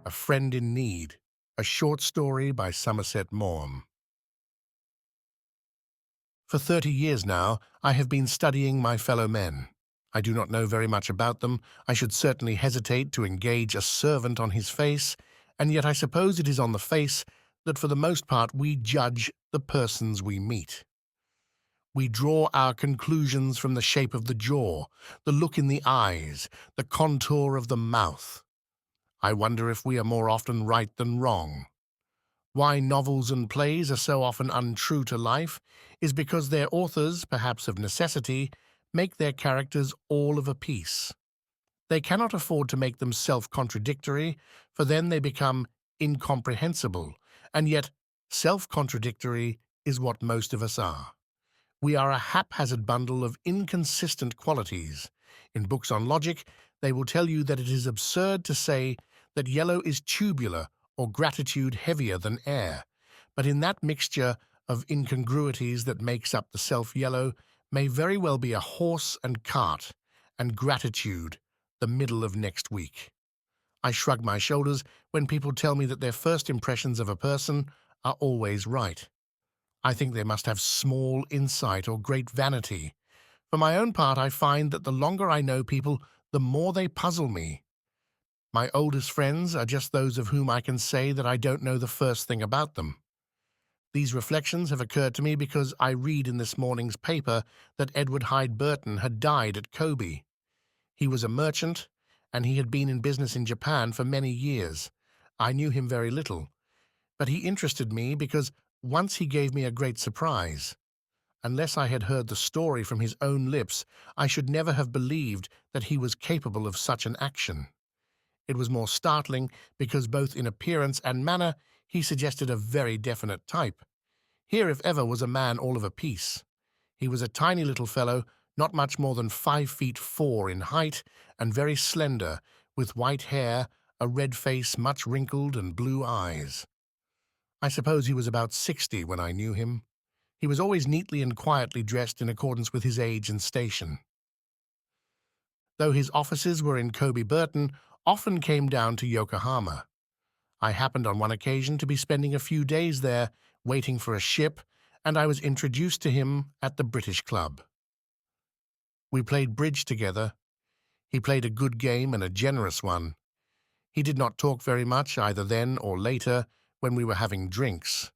A Friend in Need, a short story by Somerset Maugham. For 30 years now, I have been studying my fellow men. I do not know very much about them. I should certainly hesitate to engage a servant on his face, and yet I suppose it is on the face that for the most part we judge the persons we meet. We draw our conclusions from the shape of the jaw, the look in the eyes, the contour of the mouth. I wonder if we are more often right than wrong. Why novels and plays are so often untrue to life is because their authors, perhaps of necessity, make their characters all of a piece. They cannot afford to make them self-contradictory, for then they become incomprehensible, and yet self-contradictory is what most of us are. We are a haphazard bundle of inconsistent qualities. In books on logic, they will tell you that it is absurd to say that yellow is tubular or gratitude heavier than air, but in that mixture of incongruities that makes up the self-yellow may very well be a horse and cart, and gratitude the middle of next week. I shrug my shoulders when people tell me that their first impressions of a person are always right. I think they must have small insight or great vanity. For my own part, I find that the longer I know people, the more they puzzle me. My oldest friends are just those of whom I can say that I don't know the first thing about them. These reflections have occurred to me because I read in this morning's paper that Edward Hyde Burton had died at Kobe. He was a merchant, and he had been in business in Japan for many years. I knew him very little, but he interested me because once he gave me a great surprise. Unless I had heard the story from his own lips, I should never have believed that he was capable of such an action. It was more startling because both in appearance and manner he suggested a very definite type. Here, if ever, was a man all of a piece. He was a tiny little fellow, not much more than 5'4" in height, and very slender, with white hair, a red face much wrinkled, and blue eyes. I suppose he was about 60 when I knew him. He was always neatly and quietly dressed in accordance with his age and station. Though his offices were in Kobe, Burton often came down to Yokohama. I happened on one occasion to be spending a few days there, waiting for a ship, and I was introduced to him at the British Club. We played bridge together. He played a good game and a generous one. He did not talk very much, either then or later, when we were having drinks,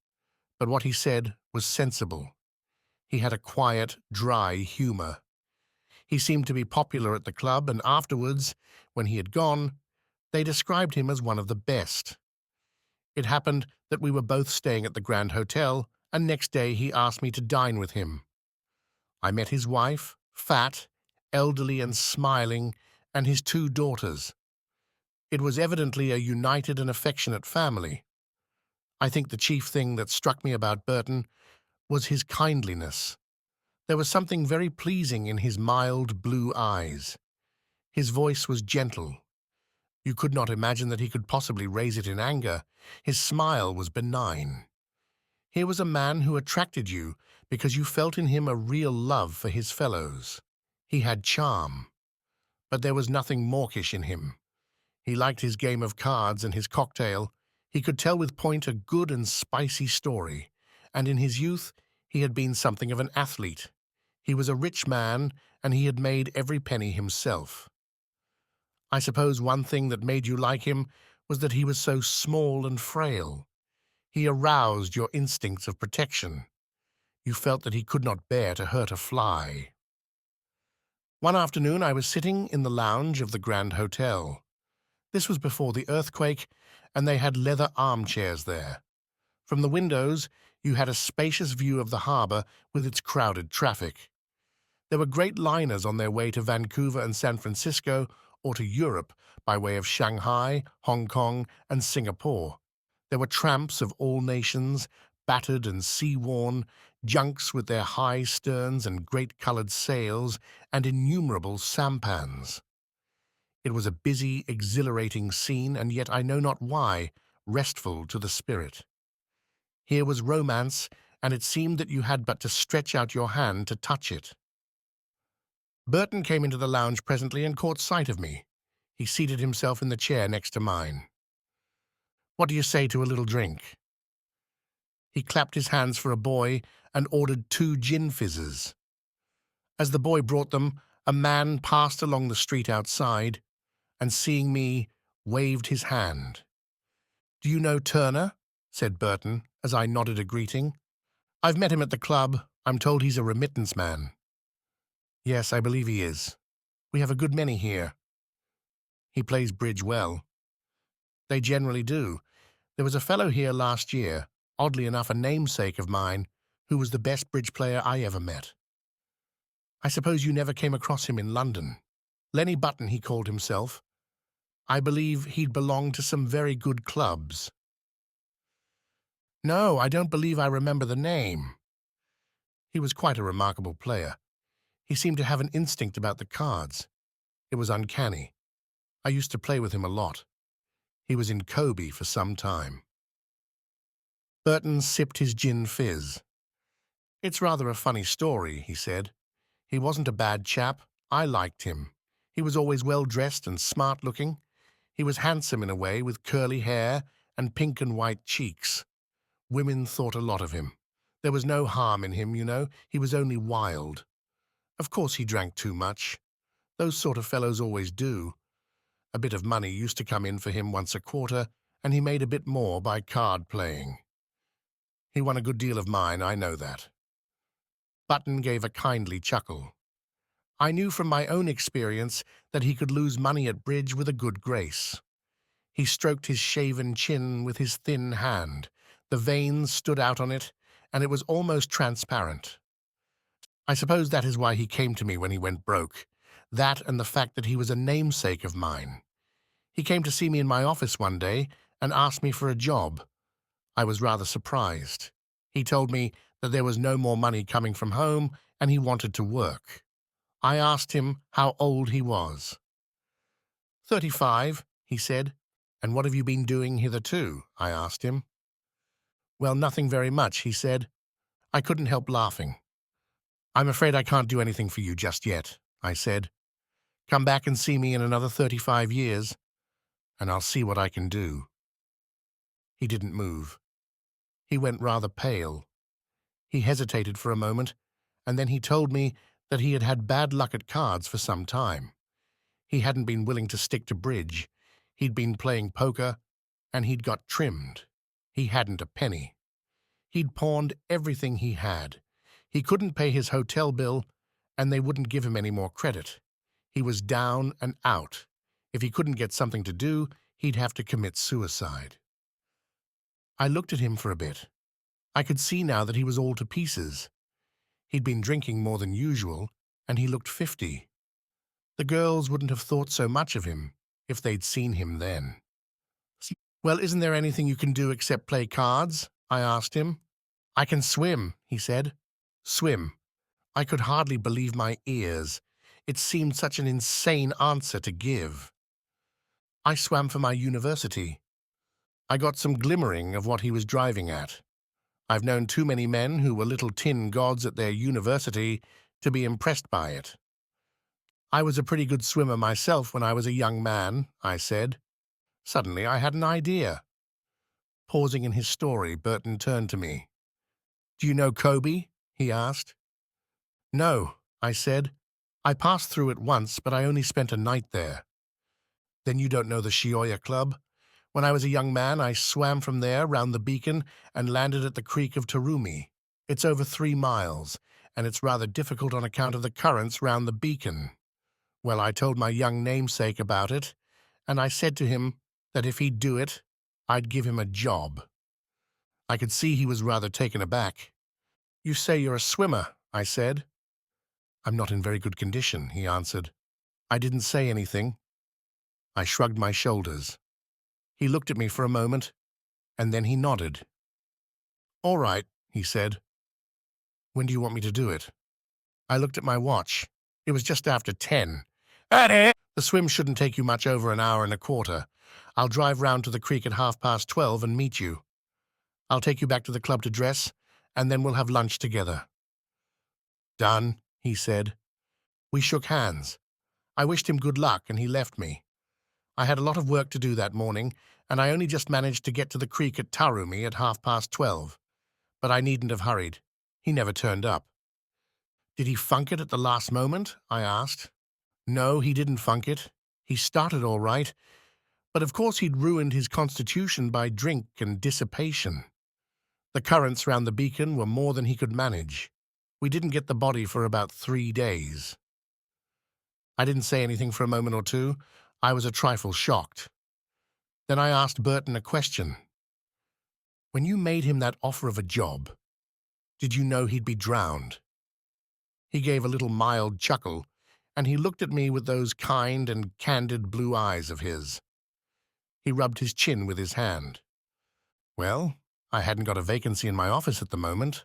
but what he said was sensible. He had a quiet, dry humor. He seemed to be popular at the club, and afterwards, when he had gone, they described him as one of the best. It happened that we were both staying at the Grand Hotel, and next day he asked me to dine with him. I met his wife, fat, elderly and smiling, and his 2 daughters. It was evidently a united and affectionate family. I think the chief thing that struck me about Burton was his kindliness. There was something very pleasing in his mild blue eyes. His voice was gentle. You could not imagine that he could possibly raise it in anger. His smile was benign. Here was a man who attracted you because you felt in him a real love for his fellows. He had charm, but there was nothing mawkish in him. He liked his game of cards and his cocktail. He could tell with point a good and spicy story, and in his youth he had been something of an athlete. He was a rich man, and he had made every penny himself. I suppose one thing that made you like him was that he was so small and frail. He aroused your instincts of protection. You felt that he could not bear to hurt a fly. One afternoon I was sitting in the lounge of the Grand Hotel. This was before the earthquake, and they had leather armchairs there. From the windows, you had a spacious view of the harbor with its crowded traffic. There were great liners on their way to Vancouver and San Francisco, or to Europe by way of Shanghai, Hong Kong, and Singapore. There were tramps of all nations, battered and sea-worn, junks with their high sterns and great colored sails, and innumerable sampans. It was a busy, exhilarating scene, and yet I know not why, restful to the spirit. Here was romance, and it seemed that you had but to stretch out your hand to touch it. Burton came into the lounge presently and caught sight of me. He seated himself in the chair next to mine. What do you say to a little drink?" He clapped his hands for a boy and ordered 2 gin fizzes. As the boy brought them, a man passed along the street outside and, seeing me, waved his hand. "Do you know Turner?" said Burton, as I nodded a greeting. "I've met him at the club. I'm told he's a remittance man." "Yes, I believe he is. We have a good many here." "He plays bridge well." "They generally do. There was a fellow here last year, oddly enough a namesake of mine, who was the best bridge player I ever met." "I suppose you never came across him in London." "Lenny Button, he called himself. I believe he'd belonged to some very good clubs." "No, I don't believe I remember the name." "He was quite a remarkable player. He seemed to have an instinct about the cards. It was uncanny. I used to play with him a lot. He was in Kobe for some time." Burton sipped his gin fizz. "It's rather a funny story," he said. "He wasn't a bad chap. I liked him. He was always well-dressed and smart-looking. He was handsome in a way, with curly hair and pink and white cheeks. Women thought a lot of him. There was no harm in him, you know. He was only wild. Of course he drank too much. Those sort of fellows always do. A bit of money used to come in for him once a quarter, and he made a bit more by card playing. He won a good deal of mine, I know that." Button gave a kindly chuckle. I knew from my own experience that he could lose money at bridge with a good grace. He stroked his shaven chin with his thin hand. The veins stood out on it, and it was almost transparent. I suppose that is why he came to me when he went broke. That and the fact that he was a namesake of mine. He came to see me in my office one day and asked me for a job. I was rather surprised. He told me that there was no more money coming from home and he wanted to work. I asked him how old he was. 35, he said. "And what have you been doing hitherto?" I asked him. "Well, nothing very much," he said. I couldn't help laughing. "I'm afraid I can't do anything for you just yet," I said. "Come back and see me in another 35 years, and I'll see what I can do." He didn't move. He went rather pale. He hesitated for a moment, and then he told me that he had had bad luck at cards for some time. He hadn't been willing to stick to bridge. He'd been playing poker, and he'd got trimmed. He hadn't a penny. He'd pawned everything he had. He couldn't pay his hotel bill, and they wouldn't give him any more credit. He was down and out. If he couldn't get something to do, he'd have to commit suicide. I looked at him for a bit. I could see now that he was all to pieces. He'd been drinking more than usual, and he looked 50. The girls wouldn't have thought so much of him if they'd seen him then. "Well, isn't there anything you can do except play cards?" I asked him. "I can swim," he said. Swim. I could hardly believe my ears. It seemed such an insane answer to give. "I swam for my university." I got some glimmering of what he was driving at. I've known too many men who were little tin gods at their university to be impressed by it. "I was a pretty good swimmer myself when I was a young man," I said. Suddenly I had an idea. Pausing in his story, Burton turned to me. "Do you know Kobe?" he asked. "No," I said. "I passed through it once, but I only spent a night there." "Then you don't know the Shioya Club? When I was a young man, I swam from there round the beacon and landed at the creek of Tarumi. It's over 3 miles, and it's rather difficult on account of the currents round the beacon. Well, I told my young namesake about it, and I said to him that if he'd do it, I'd give him a job." I could see he was rather taken aback. "You say you're a swimmer," I said. "I'm not in very good condition," he answered. I didn't say anything. I shrugged my shoulders. He looked at me for a moment, and then he nodded. "All right," he said. "When do you want me to do it?" I looked at my watch. It was just after 10. "The swim shouldn't take you much over an hour and a quarter. I'll drive round to the creek at 12:30 and meet you. I'll take you back to the club to dress, and then we'll have lunch together." "Done," he said. We shook hands. I wished him good luck, and he left me. I had a lot of work to do that morning, and I only just managed to get to the creek at Tarumi at 12:30. But I needn't have hurried. He never turned up. Did he funk it at the last moment? I asked. No, he didn't funk it. He started all right, but of course he'd ruined his constitution by drink and dissipation. The currents round the beacon were more than he could manage. We didn't get the body for about 3 days. I didn't say anything for a moment or two. I was a trifle shocked. Then I asked Burton a question. When you made him that offer of a job, did you know he'd be drowned? He gave a little mild chuckle, and he looked at me with those kind and candid blue eyes of his. He rubbed his chin with his hand. Well, I hadn't got a vacancy in my office at the moment.